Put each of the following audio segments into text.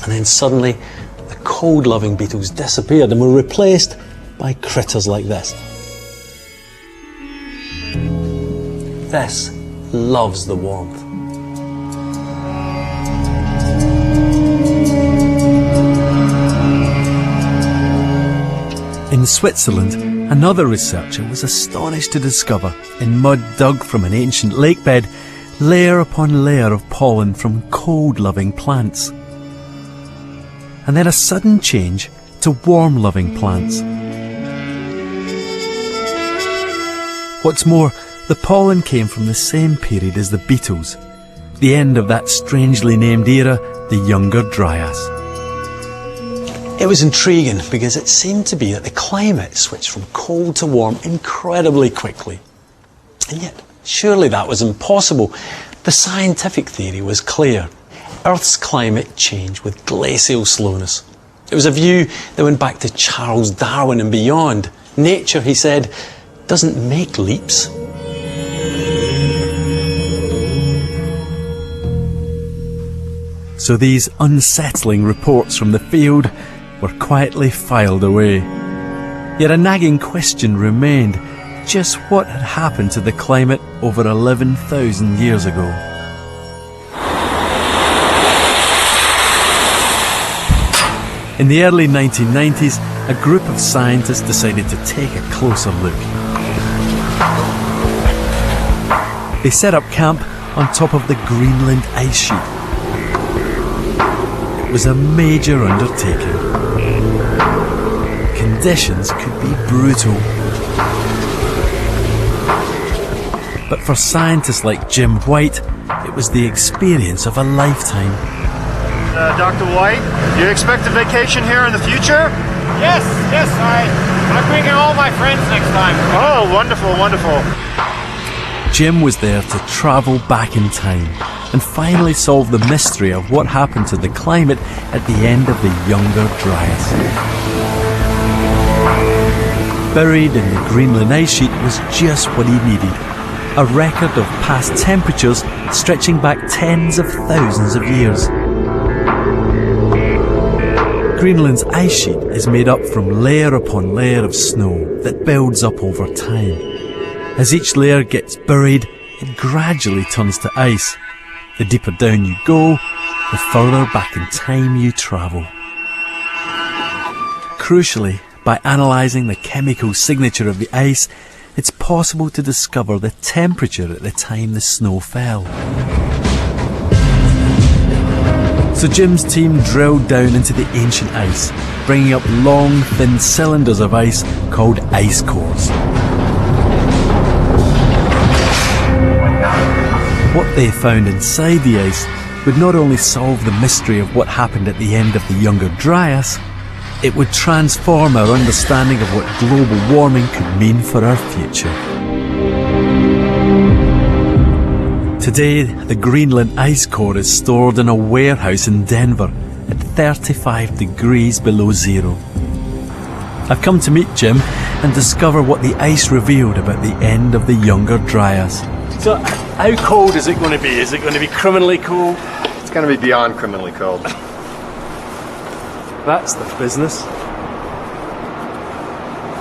And then suddenly, the cold-loving beetles disappeared and were replaced by critters like this. This loves the warmth. In Switzerland, another researcher was astonished to discover, in mud dug from an ancient lake bed, layer upon layer of pollen from cold-loving plants. And then a sudden change to warm-loving plants. What's more, the pollen came from the same period as the beetles, the end of that strangely named era, the Younger Dryas. It was intriguing because it seemed to be that the climate switched from cold to warm incredibly quickly. And yet, surely that was impossible. The scientific theory was clear. Earth's climate changed with glacial slowness. It was a view that went back to Charles Darwin and beyond. Nature, he said, doesn't make leaps. So these unsettling reports from the field were quietly filed away. Yet a nagging question remained: just what had happened to the climate over 11,000 years ago? In the early 1990s, a group of scientists decided to take a closer look. They set up camp on top of the Greenland ice sheet. It was a major undertaking. Conditions could be brutal. But for scientists like Jim White, it was the experience of a lifetime. Dr. White, do you expect a vacation here in the future? Yes, I'm bringing all my friends next time. Oh, wonderful, wonderful. Jim was there to travel back in time and finally solve the mystery of what happened to the climate at the end of the Younger Dryas. Buried in the Greenland ice sheet was just what he needed: a record of past temperatures stretching back tens of thousands of years. Greenland's ice sheet is made up from layer upon layer of snow that builds up over time. As each layer gets buried, it gradually turns to ice. The deeper down you go, the further back in time you travel. Crucially, by analysing the chemical signature of the ice, it's possible to discover the temperature at the time the snow fell. So Jim's team drilled down into the ancient ice, bringing up long, thin cylinders of ice called ice cores. What they found inside the ice would not only solve the mystery of what happened at the end of the Younger Dryas, it would transform our understanding of what global warming could mean for our future. Today, the Greenland ice core is stored in a warehouse in Denver at 35 degrees below zero. I've come to meet Jim and discover what the ice revealed about the end of the Younger Dryas. So, how cold is it going to be? Is it going to be criminally cold? It's going to be beyond criminally cold. That's the business.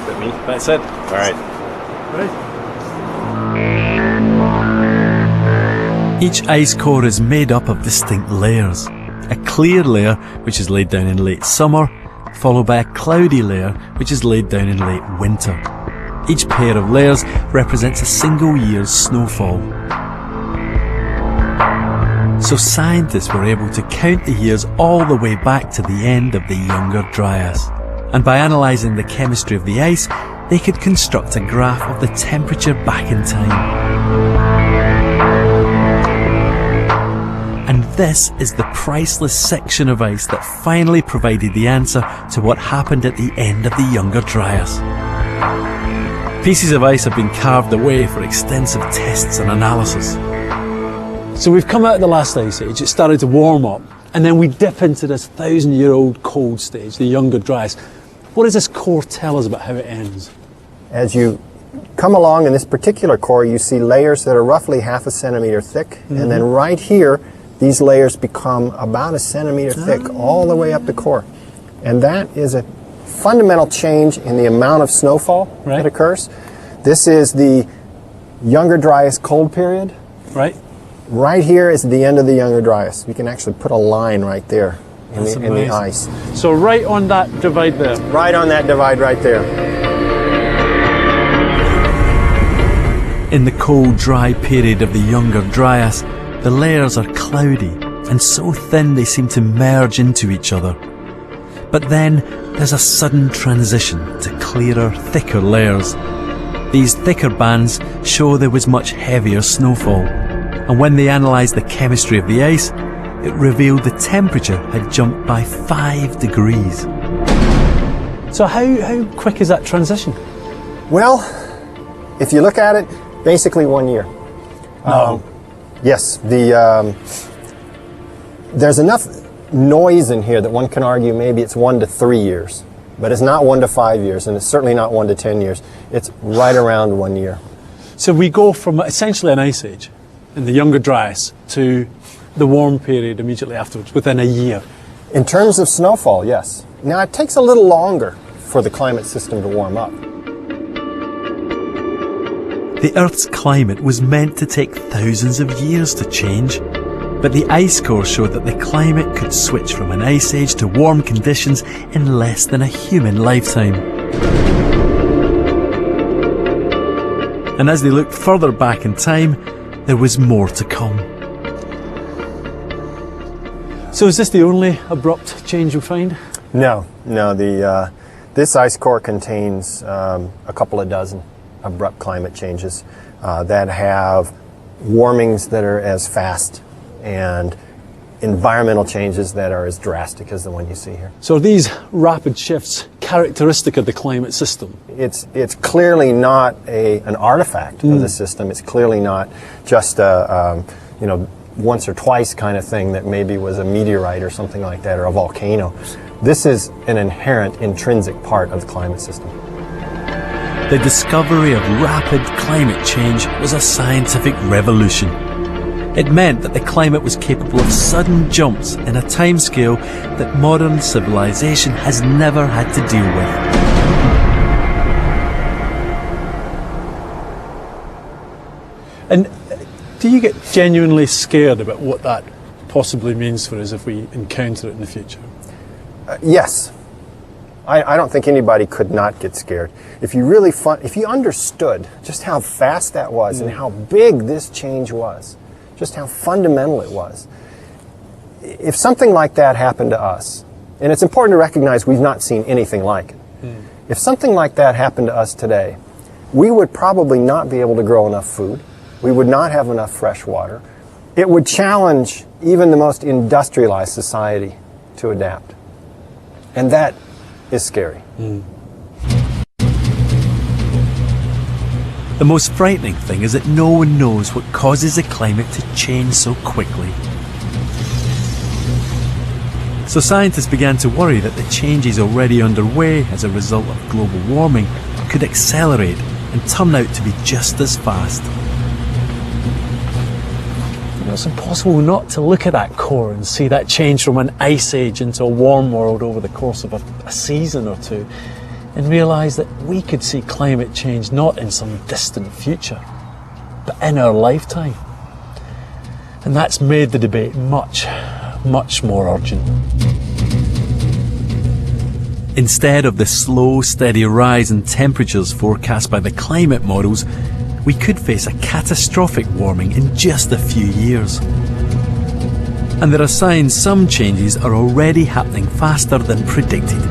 Bit me. That's it. All right. Each ice core is made up of distinct layers. A clear layer, which is laid down in late summer, followed by a cloudy layer, which is laid down in late winter. Each pair of layers represents a single year's snowfall. So scientists were able to count the years all the way back to the end of the Younger Dryas. And by analysing the chemistry of the ice, they could construct a graph of the temperature back in time. And this is the priceless section of ice that finally provided the answer to what happened at the end of the Younger Dryas. Pieces of ice have been carved away for extensive tests and analysis. So we've come out of the last ice age, it started to warm up, and then we dip into this 1,000-year-old cold stage, the Younger Dryas. What does this core tell us about how it ends? As you come along in this particular core, you see layers that are roughly 0.5 centimeter thick, and then right here, these layers become about a centimeter thick all the way up the core. And that is a fundamental change in the amount of snowfall that occurs. This is the Younger Dryas cold period. Right. Right here is the end of the Younger Dryas. We can actually put a line right there in the ice. So right on that divide there. Right on that divide right there. In the cold, dry period of the Younger Dryas, the layers are cloudy and so thin they seem to merge into each other. But then there's a sudden transition to clearer, thicker layers. These thicker bands show there was much heavier snowfall, and when they analysed the chemistry of the ice, it revealed the temperature had jumped by 5 degrees. So how quick is that transition? Well, if you look at it, basically 1 year. Yes, there's enough noise in here that one can argue maybe it's 1 to 3 years. But it's not 1 to 5 years, and it's certainly not 1 to 10 years. It's right around 1 year. So we go from essentially an ice age in the Younger Dryas to the warm period immediately afterwards, within a year. In terms of snowfall, yes. Now, it takes a little longer for the climate system to warm up. The Earth's climate was meant to take thousands of years to change. But the ice core showed that the climate could switch from an ice age to warm conditions in less than a human lifetime. And as they looked further back in time, there was more to come. So is this the only abrupt change we find? No. This ice core contains a couple of dozen abrupt climate changes that have warmings that are as fast and environmental changes that are as drastic as the one you see here. So are these rapid shifts characteristic of the climate system? It's clearly not an artifact of the system. It's clearly not just a once or twice kind of thing that maybe was a meteorite or something like that, or a volcano. This is an inherent, intrinsic part of the climate system. The discovery of rapid climate change was a scientific revolution. It meant that the climate was capable of sudden jumps in a timescale that modern civilization has never had to deal with. And do you get genuinely scared about what that possibly means for us if we encounter it in the future? Yes. I don't think anybody could not get scared. If you understood just how fast that was and how big this change was, just how fundamental it was. If something like that happened to us, and it's important to recognize we've not seen anything like it. If something like that happened to us today, we would probably not be able to grow enough food. We would not have enough fresh water. It would challenge even the most industrialized society to adapt. And that is scary. The most frightening thing is that no one knows what causes the climate to change so quickly. So scientists began to worry that the changes already underway as a result of global warming could accelerate and turn out to be just as fast. It's impossible not to look at that core and see that change from an ice age into a warm world over the course of a season or two, and realise that we could see climate change not in some distant future, but in our lifetime. And that's made the debate much, much more urgent. Instead of the slow, steady rise in temperatures forecast by the climate models, we could face a catastrophic warming in just a few years. And there are signs some changes are already happening faster than predicted.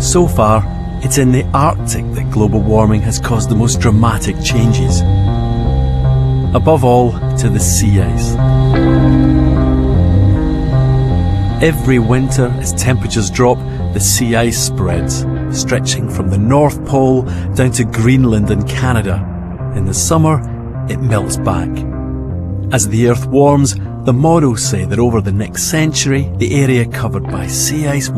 So far, it's in the Arctic that global warming has caused the most dramatic changes. Above all, to the sea ice. Every winter, as temperatures drop, the sea ice spreads, stretching from the North Pole down to Greenland and Canada. In the summer, it melts back. As the Earth warms, the models say that over the next century, the area covered by sea ice